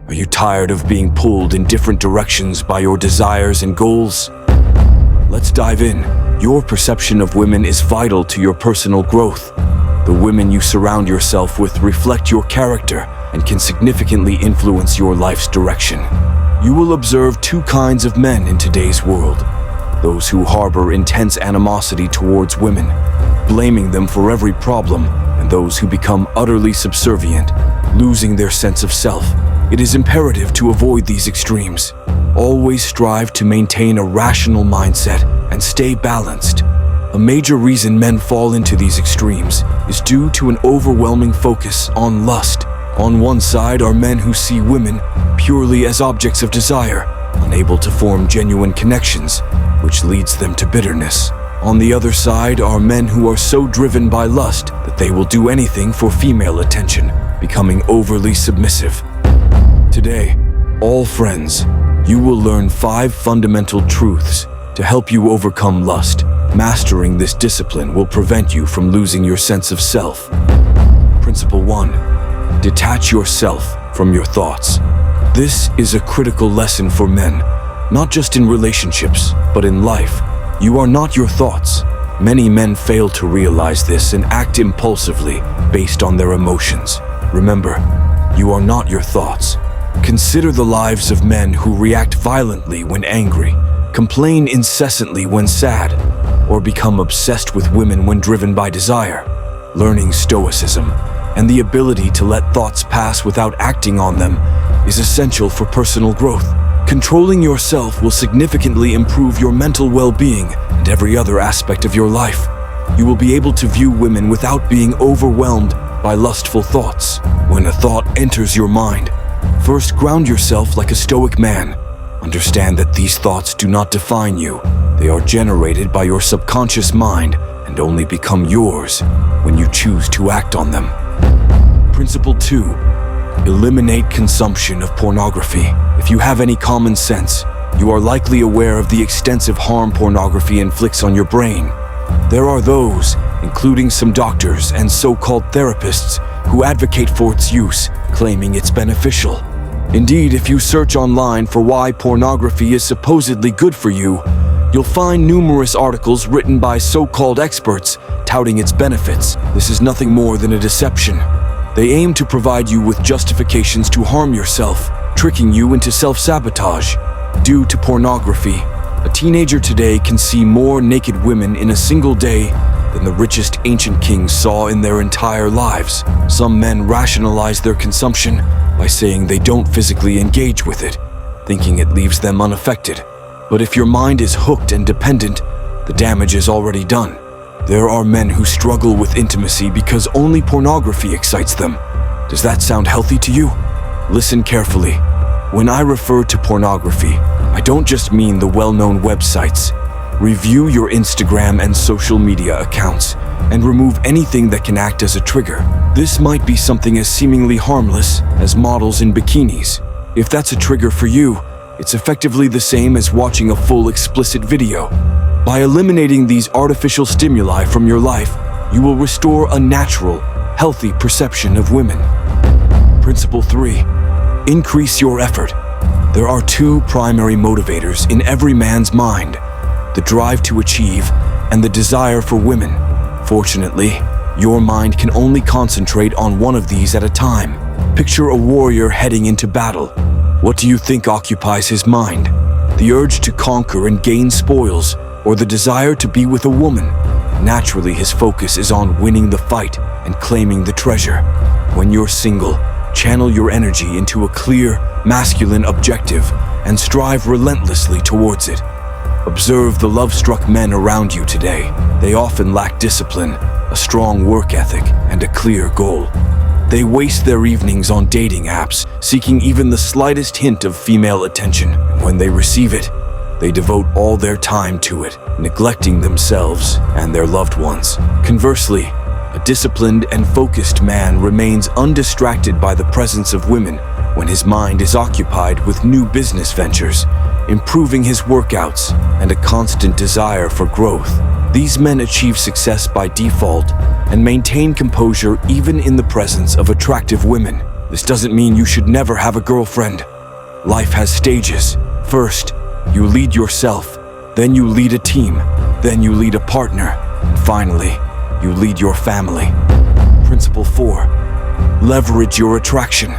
Are you tired of being pulled in different directions by your desires and goals? Let's dive in. Your perception of women is vital to your personal growth. The women you surround yourself with reflect your character and can significantly influence your life's direction. You will observe two kinds of men in today's world: those who harbor intense animosity towards women, blaming them for every problem, and those who become utterly subservient, losing their sense of self. It is imperative to avoid these extremes. Always strive to maintain a rational mindset and stay balanced. A major reason men fall into these extremes is due to an overwhelming focus on lust. On one side are men who see women purely as objects of desire, unable to form genuine connections, which leads them to bitterness. On the other side are men who are so driven by lust that they will do anything for female attention, becoming overly submissive. Today, all friends, you will learn 5 fundamental truths to help you overcome lust. Mastering this discipline will prevent you from losing your sense of self. Principle 1. Detach yourself from your thoughts. This is a critical lesson for men, not just in relationships, but in life. You are not your thoughts. Many men fail to realize this and act impulsively based on their emotions. Remember, you are not your thoughts. Consider the lives of men who react violently when angry, complain incessantly when sad, or become obsessed with women when driven by desire. Learning stoicism and the ability to let thoughts pass without acting on them is essential for personal growth. Controlling yourself will significantly improve your mental well-being and every other aspect of your life. You will be able to view women without being overwhelmed by lustful thoughts. When a thought enters your mind, first ground yourself like a stoic man. Understand that these thoughts do not define you. They are generated by your subconscious mind and only become yours when you choose to act on them. Principle 2. Eliminate consumption of pornography. If you have any common sense, you are likely aware of the extensive harm pornography inflicts on your brain. There are those, including some doctors and so-called therapists, who advocate for its use, claiming it's beneficial. Indeed, if you search online for why pornography is supposedly good for you, you'll find numerous articles written by so-called experts touting its benefits. This is nothing more than a deception. They aim to provide you with justifications to harm yourself, tricking you into self-sabotage. Due to pornography, a teenager today can see more naked women in a single day than the richest ancient kings saw in their entire lives. Some men rationalize their consumption by saying they don't physically engage with it, thinking it leaves them unaffected. But if your mind is hooked and dependent, the damage is already done. There are men who struggle with intimacy because only pornography excites them. Does that sound healthy to you? Listen carefully. When I refer to pornography, I don't just mean the well-known websites. Review your Instagram and social media accounts and remove anything that can act as a trigger. This might be something as seemingly harmless as models in bikinis. If that's a trigger for you, it's effectively the same as watching a full explicit video. By eliminating these artificial stimuli from your life, you will restore a natural, healthy perception of women. Principle 3. Increase your effort. There are 2 primary motivators in every man's mind: the drive to achieve and the desire for women. Fortunately, your mind can only concentrate on one of these at a time. Picture a warrior heading into battle. What do you think occupies his mind? The urge to conquer and gain spoils, or the desire to be with a woman? Naturally, his focus is on winning the fight and claiming the treasure. When you're single, channel your energy into a clear, masculine objective and strive relentlessly towards it. Observe the love-struck men around you today. They often lack discipline, a strong work ethic, and a clear goal. They waste their evenings on dating apps, seeking even the slightest hint of female attention. When they receive it, they devote all their time to it, neglecting themselves and their loved ones. Conversely, a disciplined and focused man remains undistracted by the presence of women when his mind is occupied with new business ventures, improving his workouts, and a constant desire for growth. These men achieve success by default and maintain composure even in the presence of attractive women. This doesn't mean you should never have a girlfriend. Life has stages. First, you lead yourself, then you lead a team, then you lead a partner, and finally, you lead your family. Principle 4. Leverage your attraction.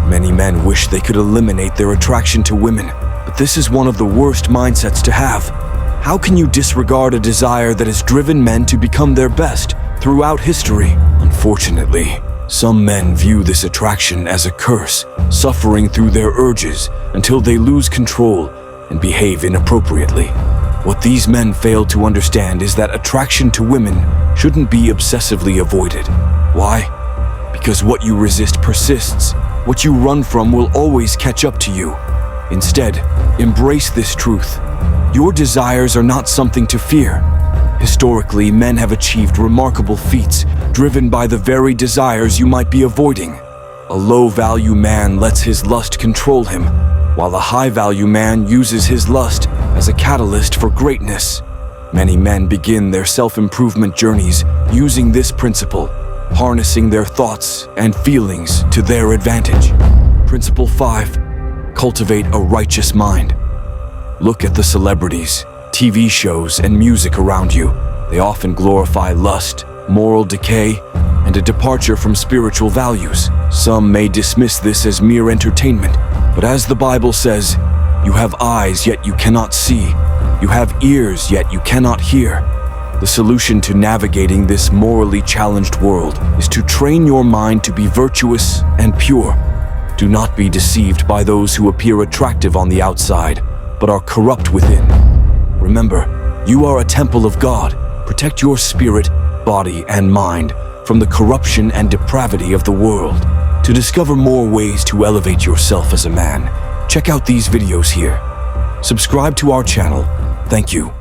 Many men wish they could eliminate their attraction to women, but this is one of the worst mindsets to have. How can you disregard a desire that has driven men to become their best throughout history? Unfortunately, some men view this attraction as a curse, suffering through their urges until they lose control and behave inappropriately. What these men fail to understand is that attraction to women shouldn't be obsessively avoided. Why? Because what you resist persists. What you run from will always catch up to you. Instead, embrace this truth. Your desires are not something to fear. Historically, men have achieved remarkable feats, driven by the very desires you might be avoiding. A low-value man lets his lust control him, while a high-value man uses his lust as a catalyst for greatness. Many men begin their self-improvement journeys using this principle, harnessing their thoughts and feelings to their advantage. Principle 5. Cultivate a righteous mind. Look at the celebrities, TV shows, and music around you. They often glorify lust, moral decay, and a departure from spiritual values. Some may dismiss this as mere entertainment, but as the Bible says, you have eyes yet you cannot see. You have ears yet you cannot hear. The solution to navigating this morally challenged world is to train your mind to be virtuous and pure. Do not be deceived by those who appear attractive on the outside, but are corrupt within. Remember, you are a temple of God. Protect your spirit, body, and mind from the corruption and depravity of the world. To discover more ways to elevate yourself as a man, check out these videos here. Subscribe to our channel. Thank you.